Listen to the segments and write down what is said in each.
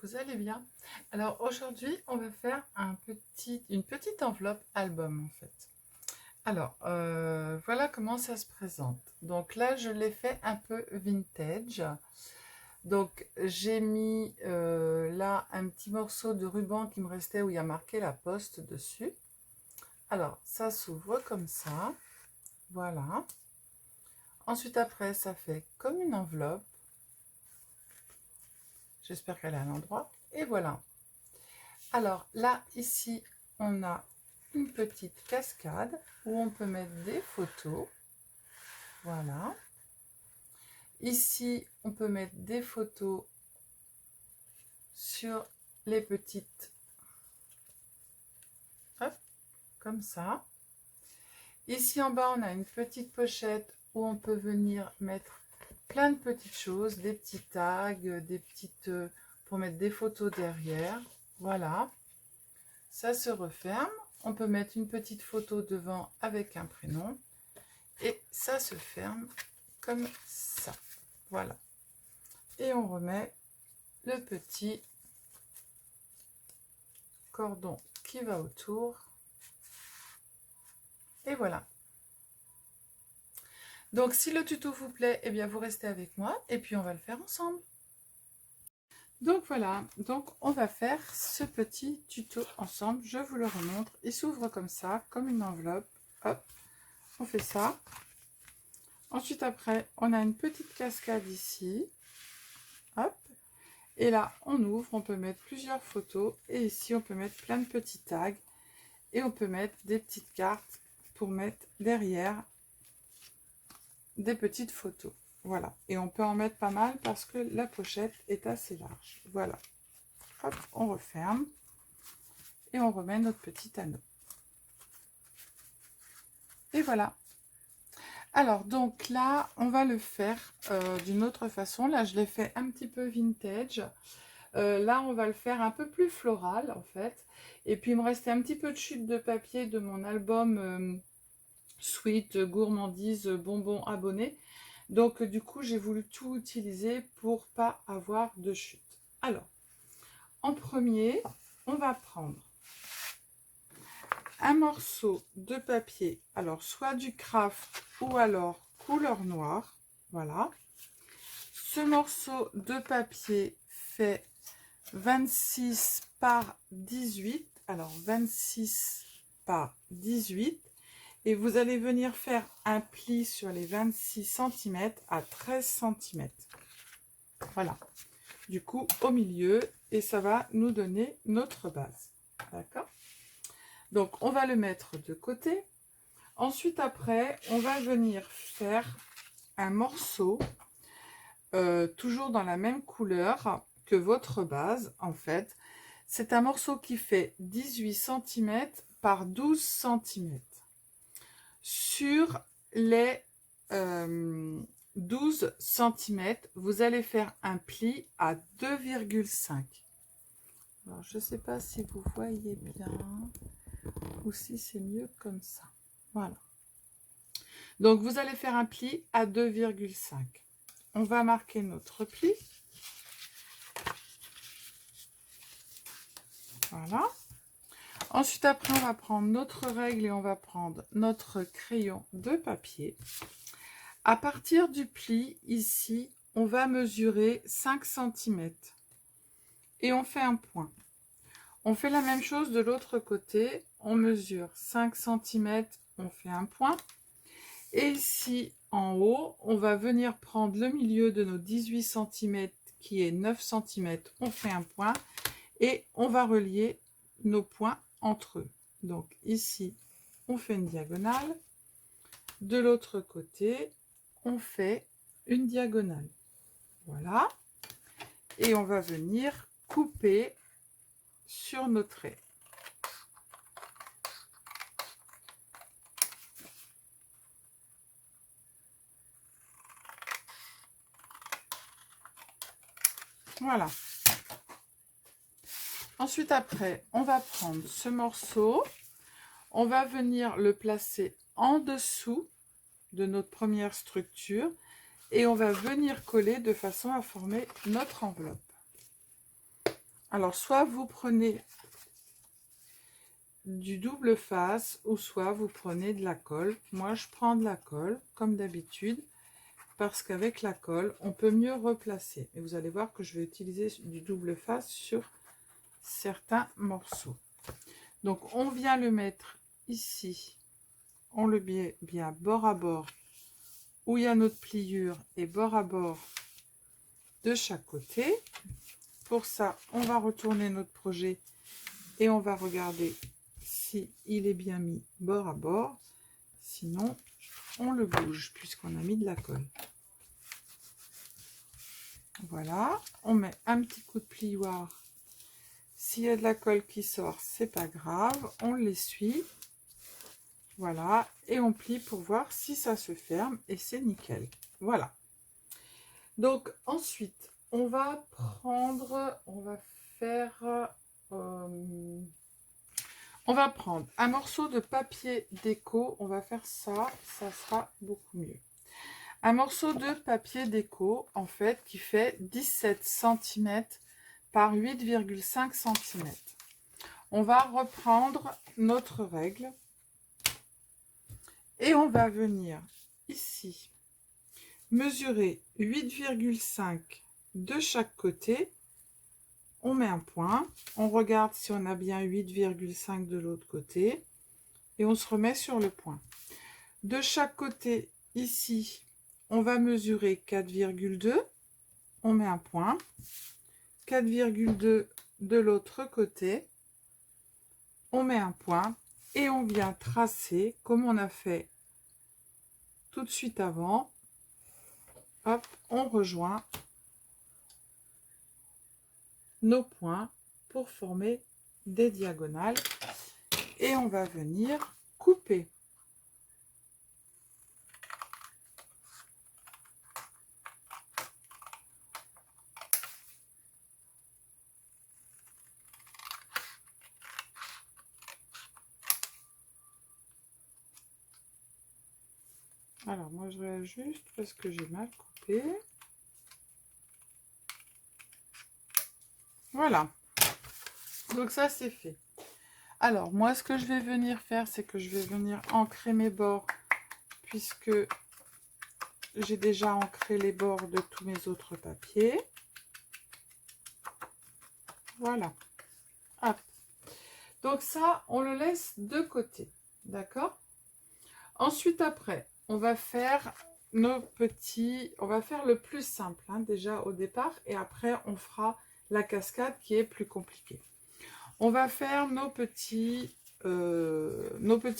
vous allez bien. Alors aujourd'hui, on va faire une petite enveloppe album en fait. Alors, voilà comment ça se présente. Donc là, je l'ai fait un peu vintage. Donc j'ai mis là un petit morceau de ruban qui me restait où il y a marqué la poste dessus. Alors, ça s'ouvre comme ça. Voilà. Ensuite après, ça fait comme une enveloppe. J'espère qu'elle est à l'endroit. Et voilà. Alors là, ici, on a une petite cascade où on peut mettre des photos. Voilà. Ici, on peut mettre des photos sur les petites... Hop, comme ça. Ici en bas, on a une petite pochette où on peut venir mettre plein de petites choses, des petits tags, des petites... pour mettre des photos derrière. Voilà. Ça se referme. On peut mettre une petite photo devant avec un prénom. Et ça se ferme comme ça. Voilà. Et on remet le petit cordon qui va autour. Et voilà. Donc si le tuto vous plaît, eh bien vous restez avec moi et puis on va le faire ensemble. Donc voilà, donc on va faire ce petit tuto ensemble. Je vous le remontre. Il s'ouvre comme ça, comme une enveloppe. Hop, on fait ça. Ensuite après, on a une petite cascade ici. Hop. Et là, on ouvre, on peut mettre plusieurs photos. Et ici, on peut mettre plein de petits tags. Et on peut mettre des petites cartes pour mettre derrière des petites photos. Voilà. Et on peut en mettre pas mal parce que la pochette est assez large. Voilà. Hop, on referme. Et on remet notre petit anneau. Et voilà. Alors, donc là, on va le faire d'une autre façon. Là, je l'ai fait un petit peu vintage. Là, on va le faire un peu plus floral, en fait. Et puis, il me restait un petit peu de chute de papier de mon album Sweet, Gourmandise, Bonbons Abonnés. Donc, du coup, j'ai voulu tout utiliser pour pas avoir de chute. Alors, en premier, on va prendre un morceau de papier, alors soit du craft ou alors couleur noire. Voilà. Ce morceau de papier fait 26 par 18. Alors 26 par 18. Et vous allez venir faire un pli sur les 26 cm à 13 cm. Voilà. Du coup, au milieu. Et ça va nous donner notre base. D'accord ? Donc, on va le mettre de côté. Ensuite, après, on va venir faire un morceau, toujours dans la même couleur que votre base, en fait. C'est un morceau qui fait 18 cm par 12 cm. Sur les 12 cm, vous allez faire un pli à 2,5. Alors, je ne sais pas si vous voyez bien ou si c'est mieux comme ça. Voilà. Donc, vous allez faire un pli à 2,5. On va marquer notre pli. Voilà. Ensuite, après, on va prendre notre règle et on va prendre notre crayon de papier. À partir du pli, ici, on va mesurer 5 cm. Et on fait un point. On fait la même chose de l'autre côté. On mesure 5 cm, on fait un point. Et ici, en haut, on va venir prendre le milieu de nos 18 cm qui est 9 cm. On fait un point et on va relier nos points entre eux. Donc ici, on fait une diagonale. De l'autre côté, on fait une diagonale. Voilà. Et on va venir couper sur nos traits. Voilà. Ensuite, après, on va prendre ce morceau. On va venir le placer en dessous de notre première structure et on va venir coller de façon à former notre enveloppe. Alors, soit vous prenez du double face, ou soit vous prenez de la colle. Moi, je prends de la colle, comme d'habitude, parce qu'avec la colle, on peut mieux replacer. Et vous allez voir que je vais utiliser du double face sur certains morceaux. Donc, on vient le mettre ici. On le met bien bord à bord, où il y a notre pliure, et bord à bord de chaque côté. Pour ça, on va retourner notre projet et on va regarder si il est bien mis bord à bord. Sinon, on le bouge puisqu'on a mis de la colle. Voilà, on met un petit coup de plioir. S'il y a de la colle qui sort, c'est pas grave, on l'essuie. Voilà, et on plie pour voir si ça se ferme et c'est nickel. Voilà. Donc ensuite, on va prendre, on va prendre un morceau de papier déco. On va faire ça, ça sera beaucoup mieux. Un morceau de papier déco, en fait, qui fait 17 cm par 8,5 cm. On va reprendre notre règle et on va venir ici mesurer 8,5 de chaque côté. On met un point, on regarde si on a bien 8,5 de l'autre côté et on se remet sur le point. De chaque côté, ici, on va mesurer 4,2, on met un point, 4,2 de l'autre côté, on met un point et on vient tracer comme on a fait tout de suite avant. Hop, on rejoint nos points pour former des diagonales et on va venir couper. Alors moi je réajuste parce que j'ai mal coupé. Voilà, donc ça c'est fait. Alors moi ce que je vais venir faire, c'est que je vais venir ancrer mes bords puisque j'ai déjà ancré les bords de tous mes autres papiers. Voilà. Hop. Donc ça, on le laisse de côté. D'accord? Ensuite, après, on va faire nos petits... On va faire le plus simple, hein, déjà au départ. Et après, on fera la cascade qui est plus compliquée. On va faire nos petits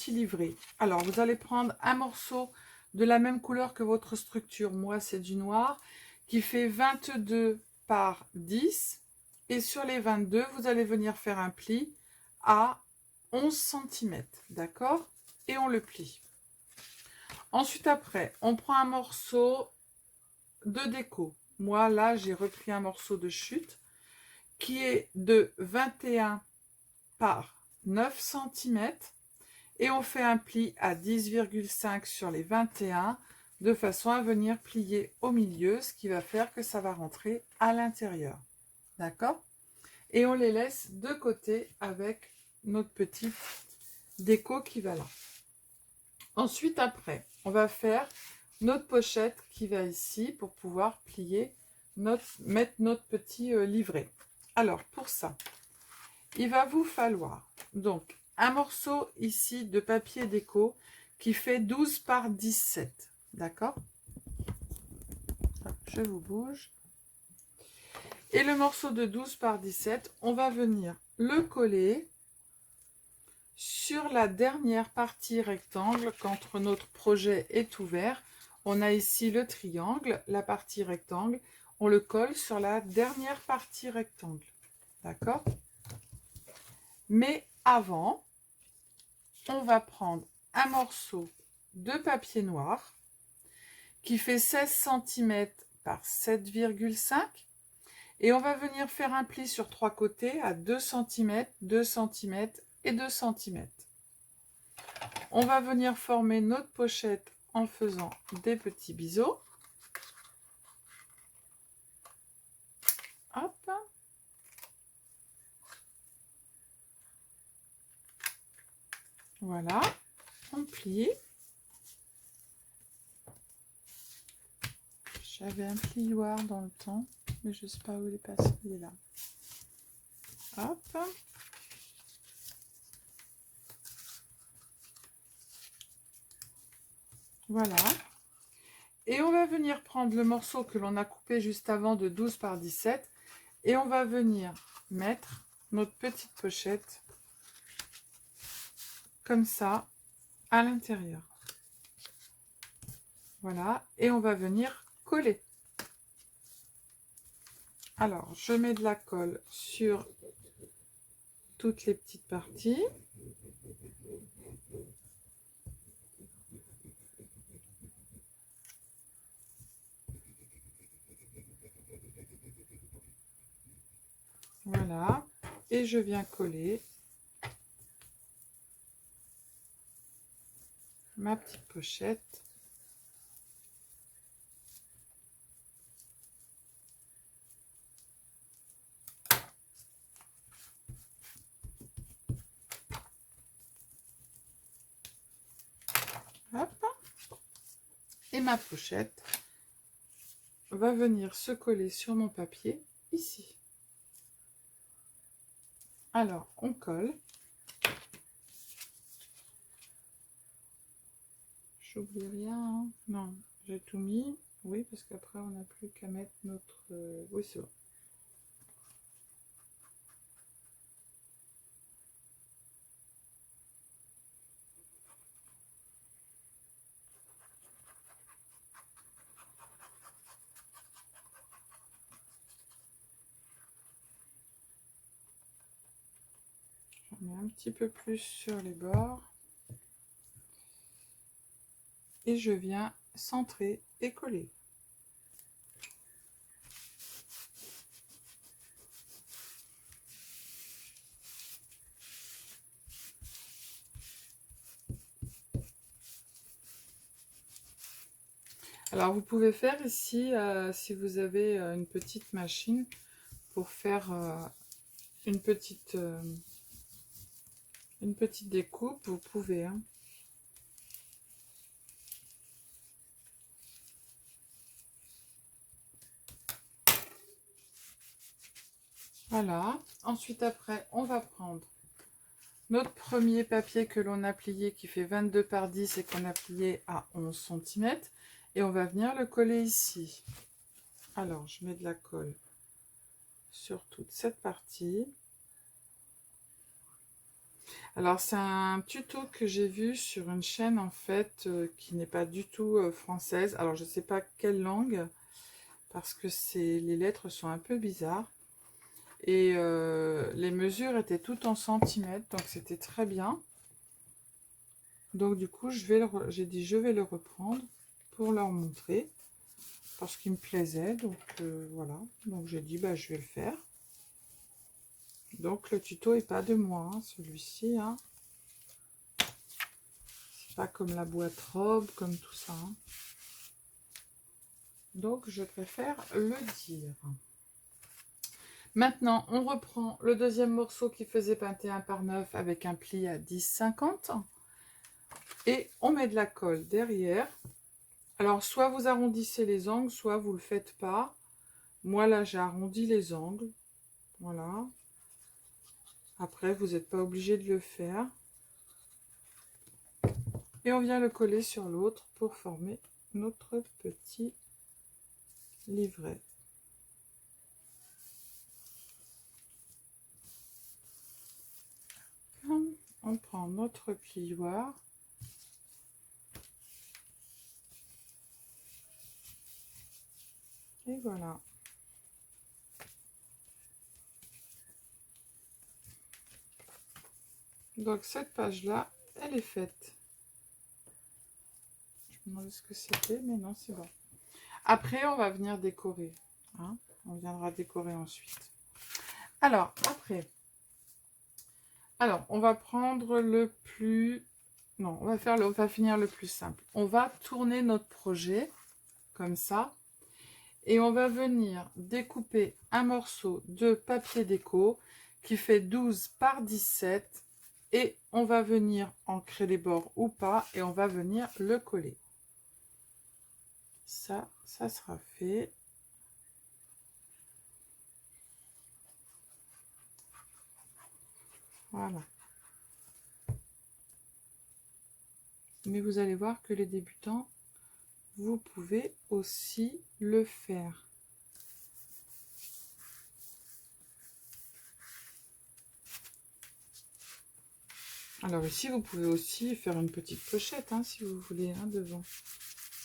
livrets. Alors, vous allez prendre un morceau de la même couleur que votre structure. Moi, c'est du noir, qui fait 22 par 10. Et sur les 22, vous allez venir faire un pli à 11 cm. D'accord? Et on le plie. Ensuite, après, on prend un morceau de déco. Moi, là, j'ai repris un morceau de chute qui est de 21 par 9 cm. Et on fait un pli à 10,5 sur les 21 de façon à venir plier au milieu, ce qui va faire que ça va rentrer à l'intérieur. D'accord? Et on les laisse de côté avec notre petite déco qui va là. Ensuite, après, on va faire notre pochette qui va ici pour pouvoir plier, mettre notre petit livret. Alors, pour ça, il va vous falloir donc un morceau ici de papier déco qui fait 12 par 17. D'accord? Je vous bouge. Et le morceau de 12 par 17, on va venir le coller sur la dernière partie rectangle. Quand notre projet est ouvert, on a ici le triangle, la partie rectangle. On le colle sur la dernière partie rectangle. D'accord? Mais avant, on va prendre un morceau de papier noir qui fait 16 cm par 7,5 et on va venir faire un pli sur trois côtés à 2 cm, 2 cm et 2 cm. On va venir former notre pochette en faisant des petits biseaux. Hop. Voilà, on plie. J'avais un plioir dans le temps, mais je ne sais pas où il est passé, il est là. Hop. Voilà. Et on va venir prendre le morceau que l'on a coupé juste avant de 12 par 17 et on va venir mettre notre petite pochette comme ça à l'intérieur. Voilà, et on va venir coller. Alors, je mets de la colle sur toutes les petites parties. Voilà, et je viens coller ma petite pochette. Hop. Et ma pochette va venir se coller sur mon papier ici. Alors, on colle. J'oublie rien, hein. Non, j'ai tout mis. Oui, parce qu'après, on n'a plus qu'à mettre notre... Oui, c'est bon. J'en mets un petit peu plus sur les bords. Et je viens centrer et coller. Alors vous pouvez faire ici, si vous avez une petite machine pour faire une petite découpe, vous pouvez. Hein. Voilà. Ensuite après, on va prendre notre premier papier que l'on a plié qui fait 22 par 10 et qu'on a plié à 11 cm. Et on va venir le coller ici. Alors, je mets de la colle sur toute cette partie. Alors, c'est un tuto que j'ai vu sur une chaîne, en fait, qui n'est pas du tout française. Alors, je ne sais pas quelle langue, parce que les lettres sont un peu bizarres. Et les mesures étaient toutes en centimètres, donc c'était très bien. Donc, du coup, j'ai dit, je vais le reprendre pour leur montrer. Parce qu'il me plaisait, donc voilà. Donc j'ai dit, bah, je vais le faire. Donc le tuto est pas de moi, hein, celui-ci. Hein. C'est pas comme la boîte robe, comme tout ça. Hein. Donc je préfère le dire. Maintenant, on reprend le deuxième morceau qui faisait 21 par 9 avec un pli à 10,50. Et on met de la colle derrière. Alors, soit vous arrondissez les angles, soit vous ne le faites pas. Moi, là, j'ai arrondi les angles. Voilà. Après, vous n'êtes pas obligé de le faire. Et on vient le coller sur l'autre pour former notre petit livret. On prend notre plioir. Et voilà. Donc cette page-là, elle est faite. Je me demandais ce que c'était, mais non, c'est bon. Après, on va venir décorer. Hein. On viendra décorer ensuite. Alors, après. Alors, on va prendre le plus... Non, on va finir le plus simple. On va tourner notre projet, comme ça. Et on va venir découper un morceau de papier déco qui fait 12 par 17 et on va venir ancrer les bords ou pas et on va venir le coller. Ça sera fait. Voilà. Mais vous allez voir que les débutants, vous pouvez aussi le faire. Alors ici, vous pouvez aussi faire une petite pochette, hein, si vous voulez, hein, devant.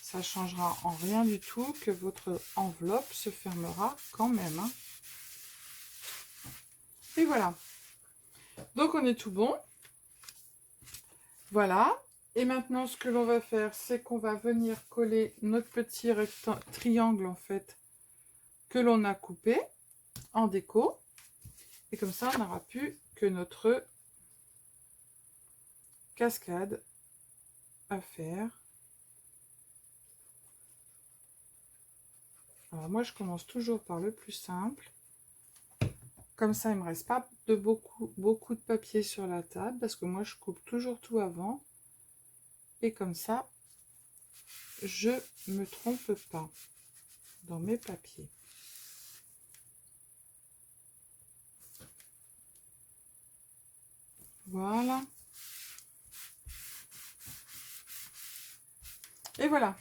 Ça changera en rien du tout que votre enveloppe se fermera quand même. Hein. Et voilà. Donc on est tout bon. Voilà. Et maintenant, ce que l'on va faire, c'est qu'on va venir coller notre petit triangle, en fait, que l'on a coupé en déco. Et comme ça, on n'aura plus que notre cascade à faire. Alors moi, je commence toujours par le plus simple. Comme ça, il ne me reste pas de beaucoup de papier sur la table, parce que moi, je coupe toujours tout avant. Et comme ça, je ne me trompe pas dans mes papiers. Voilà. Et voilà.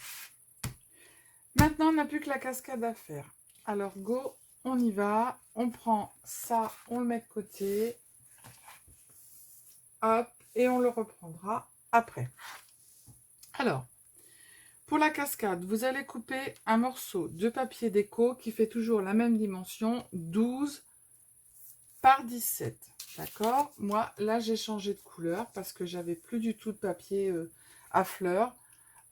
Maintenant, on n'a plus que la cascade à faire. Alors, go, on y va. On prend ça, on le met de côté. Hop, et on le reprendra après. Alors, pour la cascade, vous allez couper un morceau de papier déco qui fait toujours la même dimension, 12 par 17. D'accord? Moi, là, j'ai changé de couleur parce que j'avais plus du tout de papier à fleurs.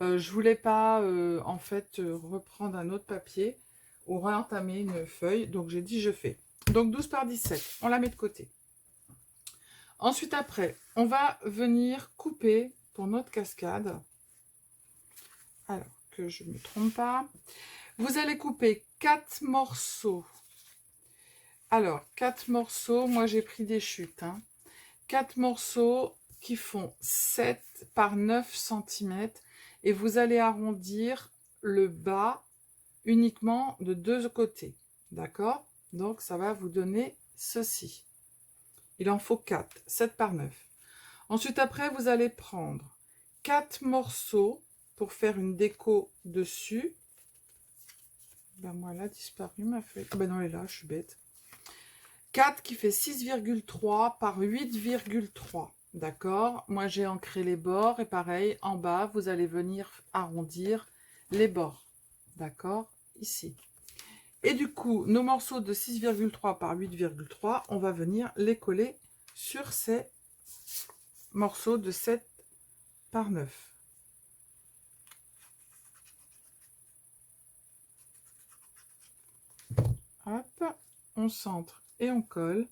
Je voulais pas, en fait, reprendre un autre papier ou réentamer une feuille. Donc, j'ai dit, je fais. Donc, 12 par 17, on la met de côté. Ensuite, après, on va venir couper pour notre cascade. Alors, que je ne me trompe pas. Vous allez couper 4 morceaux. Alors, 4 morceaux, moi j'ai pris des chutes. Hein. 4 morceaux qui font 7 par 9 cm. Et vous allez arrondir le bas uniquement de deux côtés. D'accord? Donc, ça va vous donner ceci. Il en faut 4, 7 par 9. Ensuite, après, vous allez prendre 4 morceaux pour faire une déco dessus. Ben moi, elle a disparu ma feuille. Ben non, elle est là, je suis bête. 4 qui fait 6,3 par 8,3. D'accord? Moi, j'ai ancré les bords et pareil, en bas, vous allez venir arrondir les bords. D'accord? Ici. Et du coup, nos morceaux de 6,3 par 8,3, on va venir les coller sur ces morceaux de 7 par 9. Hop, on centre et on colle.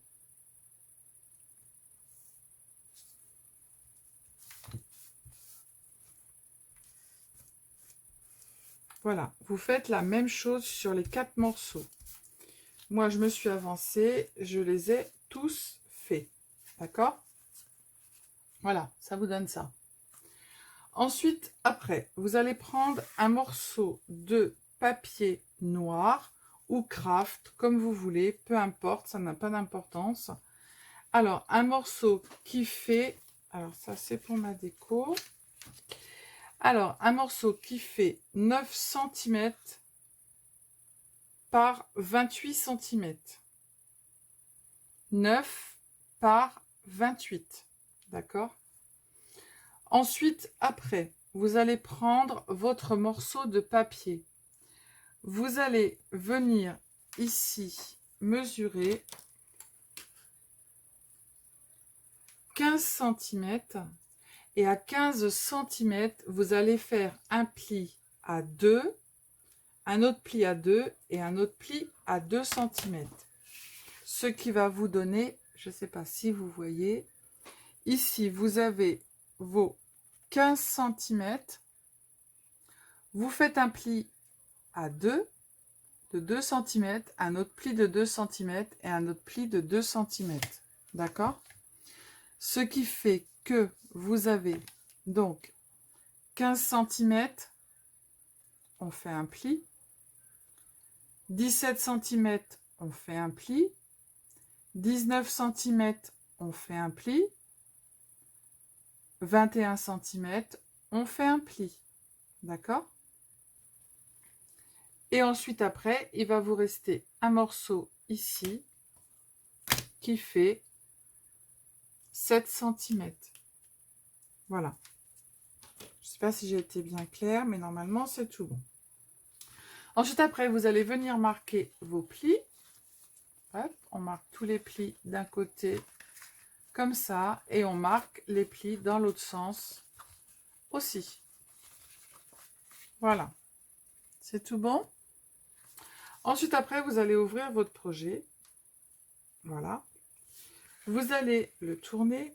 Voilà, vous faites la même chose sur les 4 morceaux. Moi, je me suis avancée, je les ai tous faits. D'accord? Voilà, ça vous donne ça. Ensuite, après, vous allez prendre un morceau de papier noir ou craft, comme vous voulez, peu importe, ça n'a pas d'importance. Alors, un morceau qui fait, alors ça c'est pour ma déco. Alors, un morceau qui fait 9 cm par 28 cm. 9 par 28. D'accord? Ensuite, après, vous allez prendre votre morceau de papier. Vous allez venir ici mesurer 15 cm. Et à 15 cm, vous allez faire un pli à 2, un autre pli à 2 et un autre pli à 2 cm. Ce qui va vous donner, je ne sais pas si vous voyez, ici vous avez vos 15 cm. Vous faites un pli à 2 de 2 cm, un autre pli de 2 cm et un autre pli de 2 cm. D'accord? Ce qui fait que vous avez donc 15 cm, on fait un pli. 17 cm, on fait un pli. 19 cm, on fait un pli. 21 cm, on fait un pli. D'accord? Et ensuite, après, il va vous rester un morceau ici qui fait 7 cm. Voilà. Je ne sais pas si j'ai été bien claire, mais normalement, c'est tout bon. Ensuite, après, vous allez venir marquer vos plis. Hop, on marque tous les plis d'un côté comme ça. Et on marque les plis dans l'autre sens aussi. Voilà. C'est tout bon? Ensuite, après, vous allez ouvrir votre projet. Voilà. Vous allez le tourner.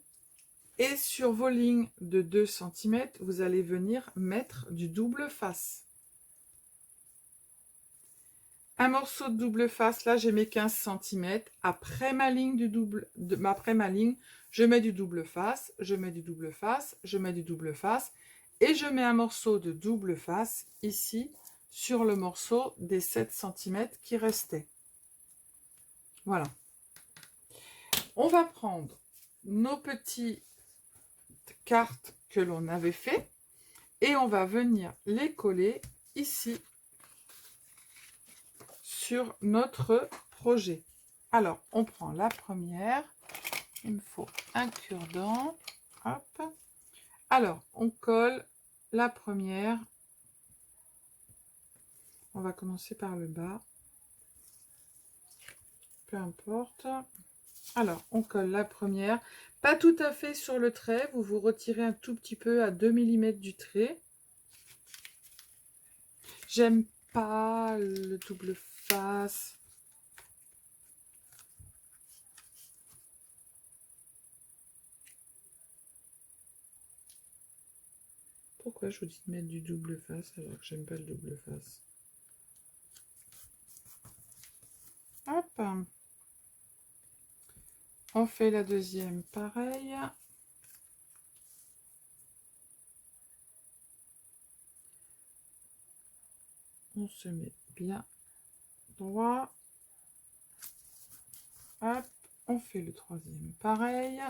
Et sur vos lignes de 2 cm, vous allez venir mettre du double face. Un morceau de double face, là j'ai mes 15 cm. Après ma ligne je mets du double face, je mets du double face, je mets du double face. Et je mets un morceau de double face ici, sur le morceau des 7 cm qui restaient. Voilà. On va prendre nos petites cartes que l'on avait fait et on va venir les coller ici sur notre projet. Alors, on prend la première. Il me faut un cure-dent. Hop. Alors, on colle la première. On va commencer par le bas. Peu importe. Alors, on colle la première. Pas tout à fait sur le trait. Vous vous retirez un tout petit peu à 2 mm du trait. J'aime pas le double face. Pourquoi je vous dis de mettre du double face alors que j'aime pas le double face? Hop. On fait la deuxième pareil. On se met bien droit. Hop. On fait le troisième pareil.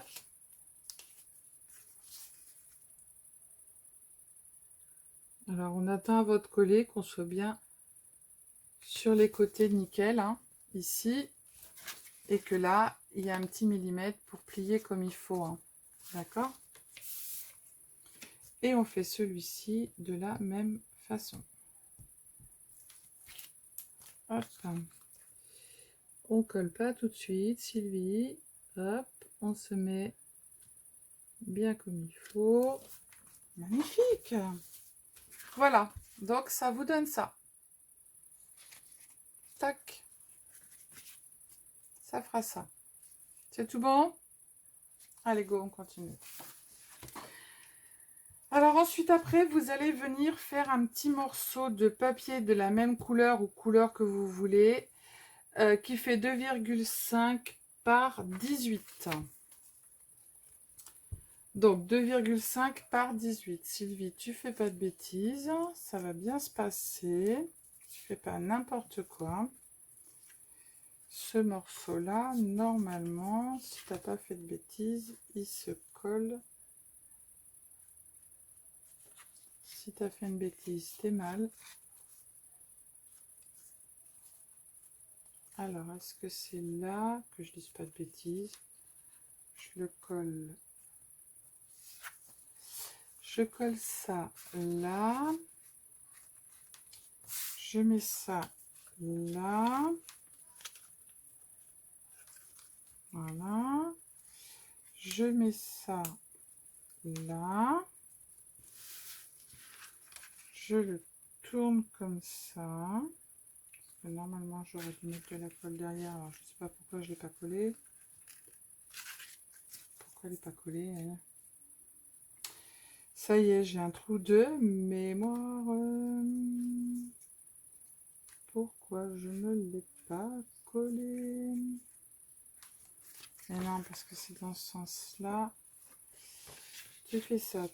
Alors on atteint votre collet, qu'on soit bien sur les côtés nickel, hein, ici. Et que là, il y a un petit millimètre pour plier comme il faut. Hein. D'accord? Et on fait celui-ci de la même façon. Hop. On colle pas tout de suite, Sylvie. Hop, on se met bien comme il faut. Magnifique! Voilà, donc ça vous donne ça. Tac. Ça fera ça. C'est tout bon? Allez, go, on continue. Alors ensuite, après, vous allez venir faire un petit morceau de papier de la même couleur ou couleur que vous voulez, qui fait 2,5 par 18. Donc 2,5 par 18. Sylvie, tu fais pas de bêtises, ça va bien se passer. Tu fais pas n'importe quoi. Ce morceau-là, normalement, si tu n'as pas fait de bêtises, il se colle. Si tu as fait une bêtise, t'es mal. Alors, est-ce que c'est là que je dise pas de bêtises? Je le colle. Je colle ça là. Je mets ça là. Voilà. Je mets ça là. Je le tourne comme ça. Parce que normalement, j'aurais dû mettre de la colle derrière. Alors, je ne sais pas pourquoi je ne l'ai pas collé. Pourquoi elle n'est pas collée, elle? Ça y est, j'ai un trou de mémoire. Pourquoi je ne l'ai pas collé? Et non, parce que c'est dans ce sens-là.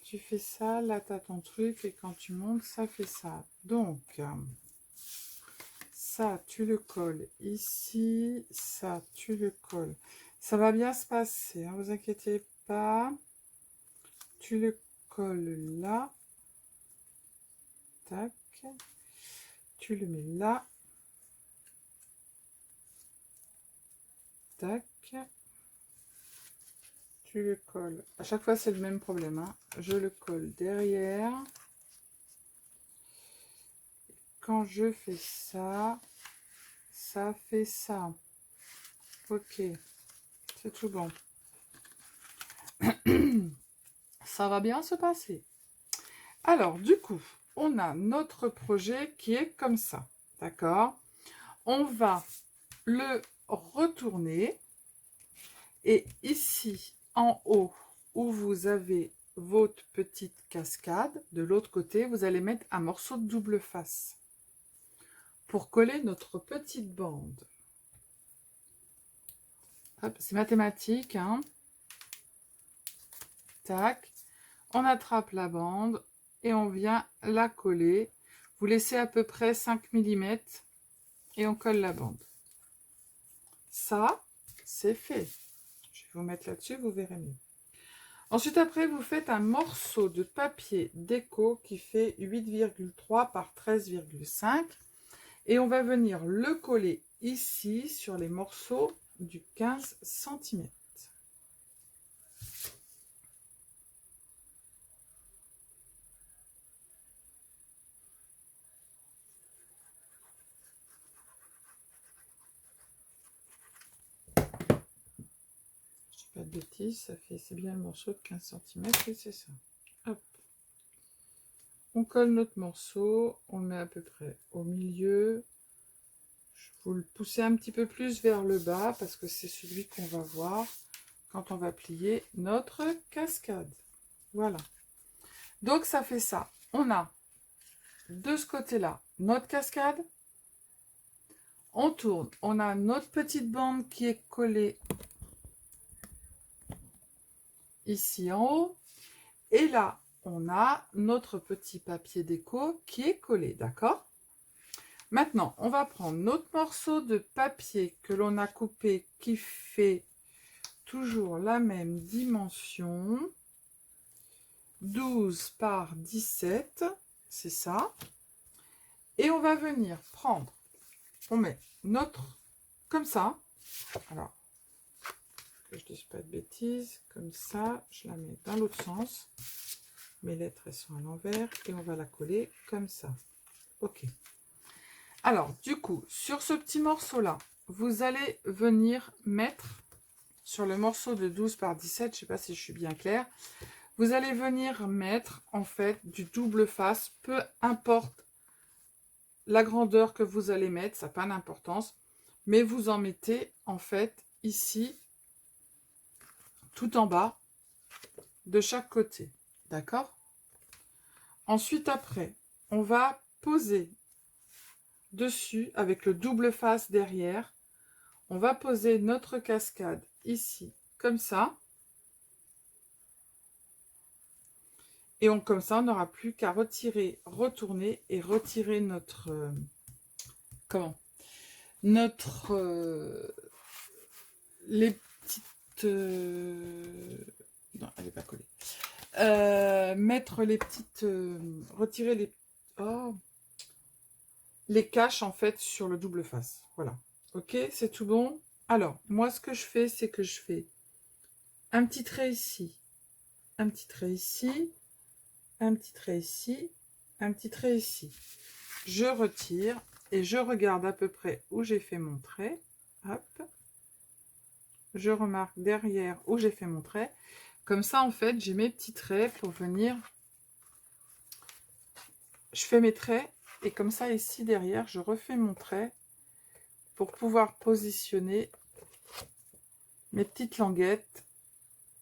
tu fais ça, là tu as ton truc et quand tu montes, ça fait ça. Donc, ça, tu le colles ici, ça, tu le colles. Ça va bien se passer, hein, vous inquiétez pas. Tu le colles là. Tac. Tu le mets là. Tac. Tu le colles. À chaque fois, c'est le même problème, hein. Je le colle derrière. Quand je fais ça, ça fait ça. Ok. C'est tout bon. Ça va bien se passer. Alors, du coup, on a notre projet qui est comme ça. D'accord? On va le retourner. Et ici, en haut, où vous avez votre petite cascade, de l'autre côté, vous allez mettre un morceau de double face pour coller notre petite bande. C'est mathématique, hein. Tac. On attrape la bande et on vient la coller. Vous laissez à peu près 5 mm et on colle la bande. Ça, c'est fait. Je vais vous mettre là-dessus, vous verrez mieux. Ensuite, après, vous faites un morceau de papier déco qui fait 8,3 par 13,5 et on va venir le coller ici sur les morceaux du 15 cm. Pas de bêtises, c'est bien le morceau de 15 cm et c'est ça. Hop. On colle notre morceau, on le met à peu près au milieu. Je vous le poussez un petit peu plus vers le bas parce que c'est celui qu'on va voir quand on va plier notre cascade. Voilà. Donc ça fait ça. On a de ce côté-là notre cascade. On tourne. On a notre petite bande qui est collée ici en haut. Et là, on a notre petit papier déco qui est collé, d'accord? Maintenant, on va prendre notre morceau de papier que l'on a coupé qui fait toujours la même dimension. 12 par 17, c'est ça. Et on va venir prendre, on met notre, comme ça. Alors, que je ne dise pas de bêtises, comme ça, je la mets dans l'autre sens. Mes lettres, elles sont à l'envers et on va la coller comme ça. Ok. Alors, du coup, sur ce petit morceau-là, vous allez venir mettre, sur le morceau de 12 par 17, je ne sais pas si je suis bien claire, vous allez venir mettre, en fait, du double face, peu importe la grandeur que vous allez mettre, ça n'a pas d'importance, mais vous en mettez, en fait, ici, tout en bas, de chaque côté. D'accord? Ensuite, après, on va poser dessus, avec le double face derrière, on va poser notre cascade ici, comme ça. Et comme ça, on n'aura plus qu'à retirer, retourner et retirer notre... les petites... non, elle n'est pas collée. Mettre les petites... retirer les... Oh, les caches, en fait, sur le double face. Voilà. Ok, c'est tout bon. Alors, moi, ce que je fais, c'est que je fais un petit trait ici, un petit trait ici, un petit trait ici, un petit trait ici. Je retire et je regarde à peu près où j'ai fait mon trait. Hop. Je remarque derrière où j'ai fait mon trait. Comme ça, en fait, j'ai mes petits traits pour venir... Je fais mes traits et comme ça, ici, derrière, je refais mon trait pour pouvoir positionner mes petites languettes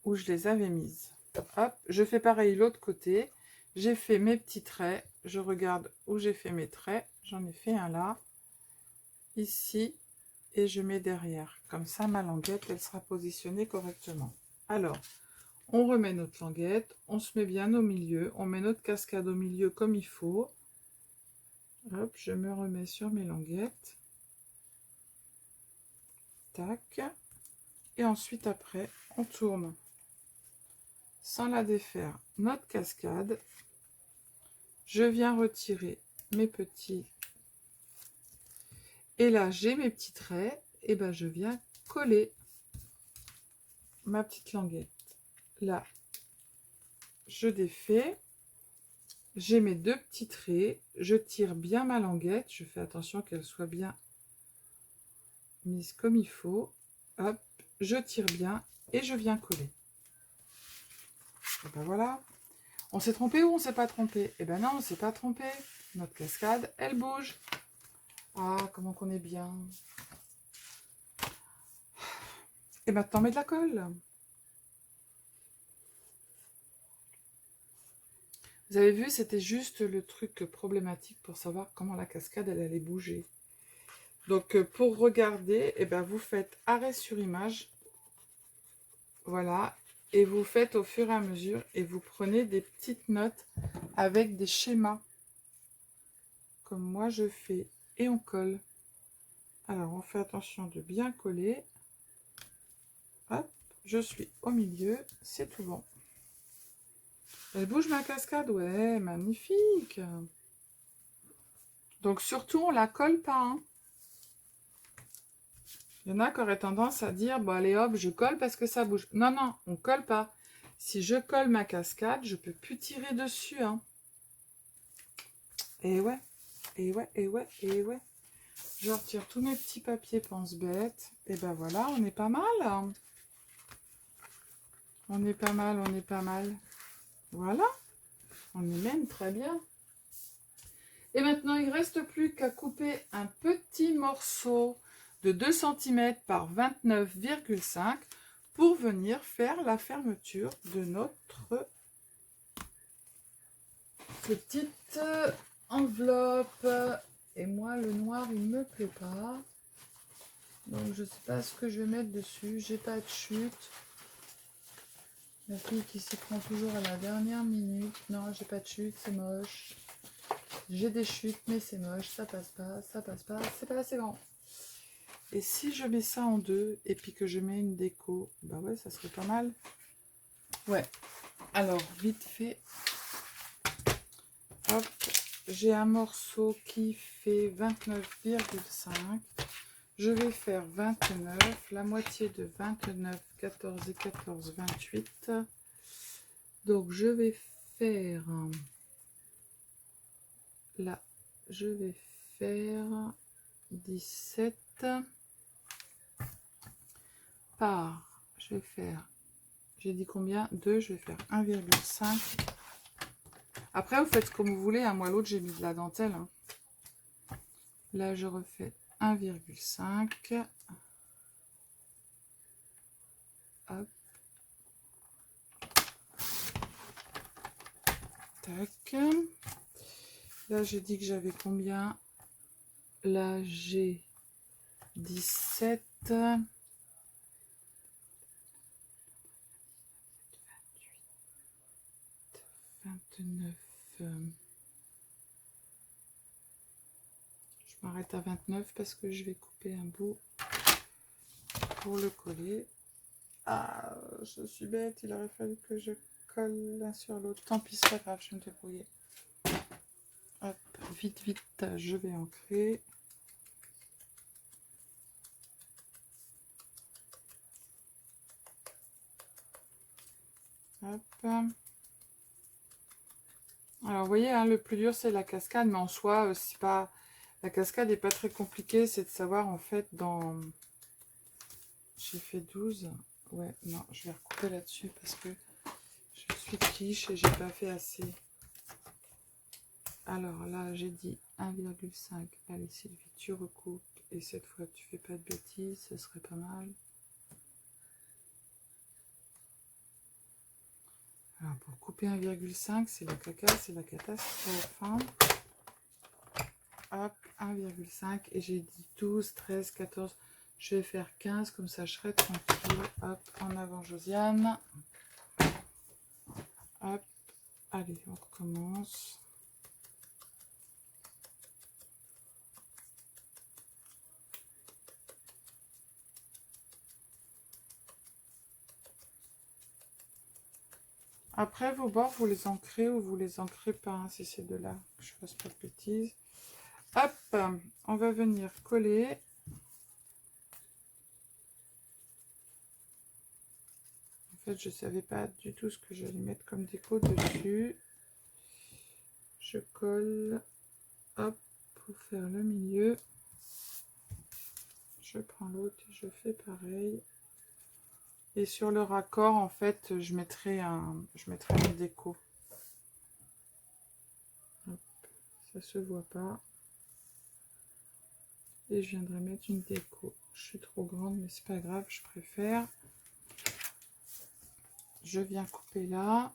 où je les avais mises. Hop, je fais pareil l'autre côté. J'ai fait mes petits traits. Je regarde où j'ai fait mes traits. J'en ai fait un là, ici, et je mets derrière. Comme ça, ma languette, elle sera positionnée correctement. Alors, On remet notre languette, on se met bien au milieu, on met notre cascade au milieu comme il faut. Hop, je me remets sur mes languettes. Tac. Et ensuite, après, on tourne sans la défaire notre cascade. Je viens retirer mes petits. Et là, j'ai mes petits traits. Et ben, je viens coller ma petite languette. Là, je défais. J'ai mes deux petits traits. Je tire bien ma languette. Je fais attention qu'elle soit bien mise comme il faut. Hop, je tire bien et je viens coller. Et ben voilà. On s'est trompé ou on s'est pas trompé? Eh ben non, on s'est pas trompé. Notre cascade, elle bouge. Ah, comment qu'on est bien. Et maintenant, on met de la colle. Vous avez vu, c'était juste le truc problématique pour savoir comment la cascade, elle allait bouger. Donc, pour regarder, eh ben, vous faites arrêt sur image. Voilà. Et vous faites au fur et à mesure. Et vous prenez des petites notes avec des schémas. Comme moi, je fais. Et on colle. Alors, on fait attention de bien coller. Hop, je suis au milieu. C'est tout bon. Elle bouge ma cascade. Ouais, magnifique. Donc, surtout, on la colle pas. Hein. Il y en a qui auraient tendance à dire, bon allez hop, je colle parce que ça bouge. Non, non, on colle pas. Si je colle ma cascade, je peux plus tirer dessus. Hein. Et ouais, et ouais, et ouais, et ouais. Je retire tous mes petits papiers pense-bête. Et ben voilà, on est pas mal. Hein. On est pas mal, on est pas mal. Voilà, on est même très bien. Et maintenant, il ne reste plus qu'à couper un petit morceau de 2 cm par 29,5 pour venir faire la fermeture de notre petite enveloppe. Et moi, le noir, il ne me plaît pas. Donc, je ne sais pas ce que je vais mettre dessus. J'ai pas de chute. La fille qui s'y prend toujours à la dernière minute. Non, j'ai pas de chute, c'est moche. J'ai des chutes, mais c'est moche. Ça passe pas, c'est pas assez grand. Et si je mets ça en deux, et puis que je mets une déco, bah ouais, ça serait pas mal. Ouais. Alors, vite fait. Hop. J'ai un morceau qui fait 29,5. Je vais faire 29, la moitié de 29, 14 et 14, 28. Donc, je vais faire... Là, je vais faire 17 par... Je vais faire... J'ai dit combien? 2, je vais faire 1,5. Après, vous faites comme vous voulez. Hein. Moi, l'autre, j'ai mis de la dentelle. Hein. Là, je refais 1,5. Hop. Tac. Là, j'ai dit que j'avais combien? Là, j'ai 17. 28. 29. Je m'arrête à 29 parce que je vais couper un bout pour le coller. Ah, je suis bête, il aurait fallu que je colle l'un sur l'autre. Tant pis, c'est pas grave, je vais me débrouiller. Hop, vite, vite, je vais ancrer. Hop. Alors, vous voyez, hein, le plus dur, c'est la cascade, mais en soi, c'est pas... La cascade n'est pas très compliquée, c'est de savoir, en fait, dans... J'ai fait 12. Ouais, non, je vais recouper là-dessus parce que je suis quiche et j'ai pas fait assez. Alors là, j'ai dit 1,5. Allez, Sylvie, tu recoupes. Et cette fois, tu fais pas de bêtises, ce serait pas mal. Alors, pour couper 1,5, c'est la caca, c'est la catastrophe. Hein. Hop, 1,5. Et j'ai dit 12, 13, 14. Je vais faire 15, comme ça je serai tranquille. Hop, en avant Josiane. Hop, allez, on recommence. Après, vos bords, vous les ancrez ou vous les ancrez pas, hein, si c'est de là, que je fasse pas de bêtises. Hop, on va venir coller. En fait, je savais pas du tout ce que j'allais mettre comme déco dessus. Je colle, hop, pour faire le milieu. Je prends l'autre et je fais pareil. Et sur le raccord, en fait, je mettrai une déco. Hop, ça se voit pas. Et je viendrai mettre une déco. Je suis trop grande, mais c'est pas grave, je préfère. Je viens couper là.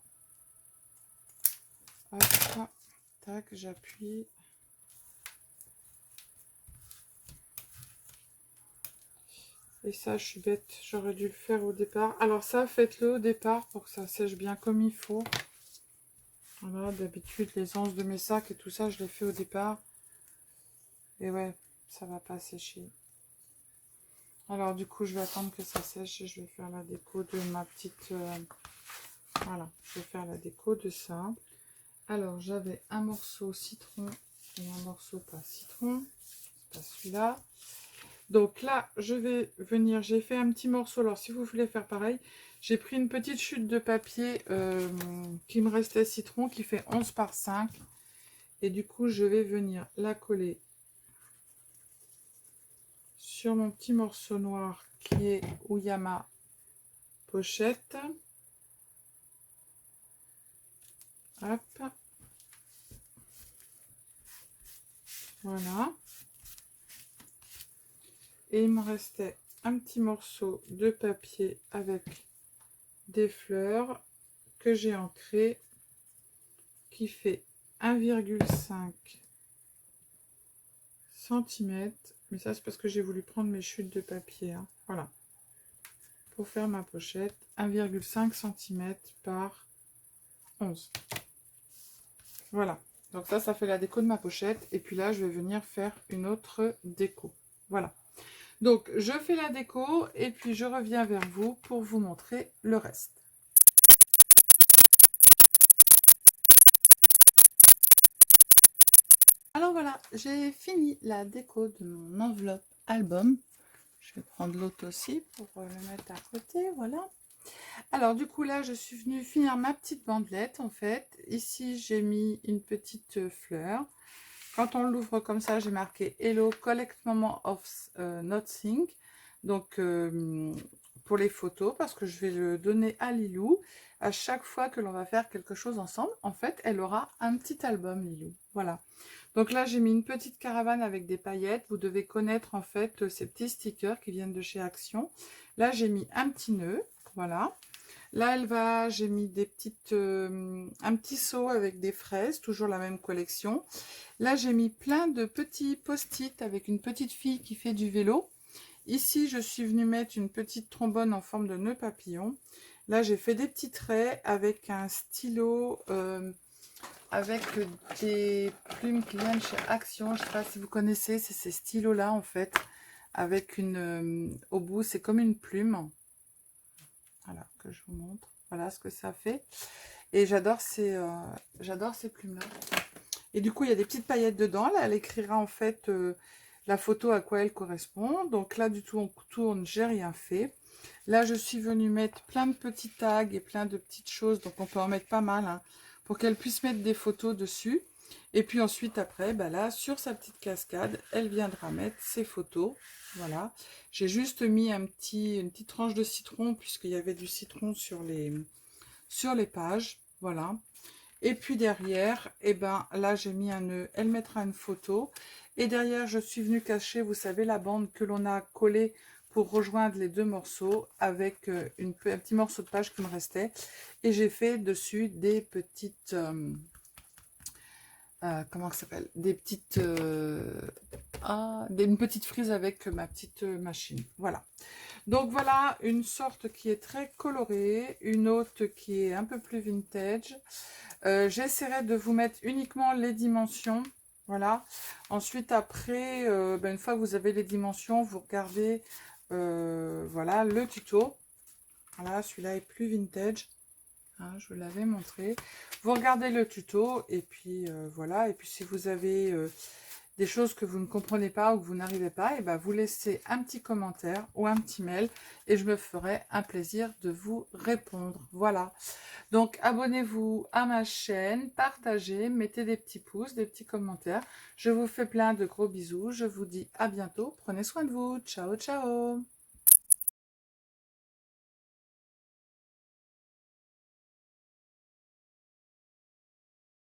Hop, tac, j'appuie. Et ça, je suis bête, j'aurais dû le faire au départ. Alors ça, faites-le au départ pour que ça sèche bien comme il faut. Voilà, d'habitude, les anses de mes sacs et tout ça, je les fais au départ. Et ouais, ça va pas sécher. Alors du coup, je vais attendre que ça sèche et je vais faire la déco de ma petite... voilà, je vais faire la déco de ça. Alors, j'avais un morceau citron et un morceau pas citron. C'est pas celui-là. Donc là, je vais venir, j'ai fait un petit morceau. Alors, si vous voulez faire pareil, j'ai pris une petite chute de papier qui me restait citron, qui fait 11 par 5. Et du coup, je vais venir la coller sur mon petit morceau noir qui est où il y a ma pochette. Hop. Voilà. Et il me restait un petit morceau de papier avec des fleurs que j'ai ancré qui fait 1,5 cm. Mais ça, c'est parce que j'ai voulu prendre mes chutes de papier. Hein. Voilà. Pour faire ma pochette, 1,5 cm par 11. Voilà. Donc ça fait la déco de ma pochette. Et puis là, je vais venir faire une autre déco. Voilà. Donc, je fais la déco et puis je reviens vers vous pour vous montrer le reste. Alors voilà, j'ai fini la déco de mon enveloppe album. Je vais prendre l'autre aussi pour le mettre à côté, voilà. Alors du coup là, je suis venue finir ma petite bandelette en fait. Ici, j'ai mis une petite fleur. Quand on l'ouvre comme ça, j'ai marqué Hello, collect moment of nothing. Donc pour les photos, parce que je vais le donner à Lilou. À chaque fois que l'on va faire quelque chose ensemble, en fait, elle aura un petit album, Lilou. Voilà. Donc là, j'ai mis une petite caravane avec des paillettes. Vous devez connaître en fait ces petits stickers qui viennent de chez Action. Là, j'ai mis un petit nœud. Voilà. Là, j'ai mis des petites, un petit seau avec des fraises, toujours la même collection. Là, j'ai mis plein de petits post-it avec une petite fille qui fait du vélo. Ici, je suis venue mettre une petite trombone en forme de nœud papillon. Là, j'ai fait des petits traits avec un stylo, avec des plumes qui viennent chez Action. Je ne sais pas si vous connaissez, c'est ces stylos-là en fait, avec une au bout, c'est comme une plume. Voilà, que je vous montre. Voilà ce que ça fait. Et j'adore ces plumes-là. Et du coup, il y a des petites paillettes dedans. Là, elle écrira en fait la photo à quoi elle correspond. Donc là, du tout, on tourne, j'ai rien fait. Là, je suis venue mettre plein de petits tags et plein de petites choses. Donc, on peut en mettre pas mal hein, pour qu'elle puisse mettre des photos dessus. Et puis ensuite, après, bah là, sur sa petite cascade, elle viendra mettre ses photos. Voilà. J'ai juste mis une petite tranche de citron puisqu'il y avait du citron sur les pages. Voilà. Et puis derrière, et ben là, j'ai mis un nœud. Elle mettra une photo. Et derrière, je suis venue cacher, vous savez, la bande que l'on a collée pour rejoindre les deux morceaux avec un petit morceau de page qui me restait. Et j'ai fait dessus des petites... comment ça s'appelle? Des petites... une petite frise avec ma petite machine. Voilà. Donc voilà une sorte qui est très colorée, une autre qui est un peu plus vintage. J'essaierai de vous mettre uniquement les dimensions. Voilà. Ensuite, après, une fois que vous avez les dimensions, vous regardez voilà, le tuto. Voilà, celui-là est plus vintage. Hein, je vous l'avais montré. Vous regardez le tuto et puis voilà. Et puis si vous avez des choses que vous ne comprenez pas ou que vous n'arrivez pas, et ben vous laissez un petit commentaire ou un petit mail et je me ferai un plaisir de vous répondre. Voilà. Donc abonnez-vous à ma chaîne, partagez, mettez des petits pouces, des petits commentaires. Je vous fais plein de gros bisous. Je vous dis à bientôt. Prenez soin de vous. Ciao, ciao.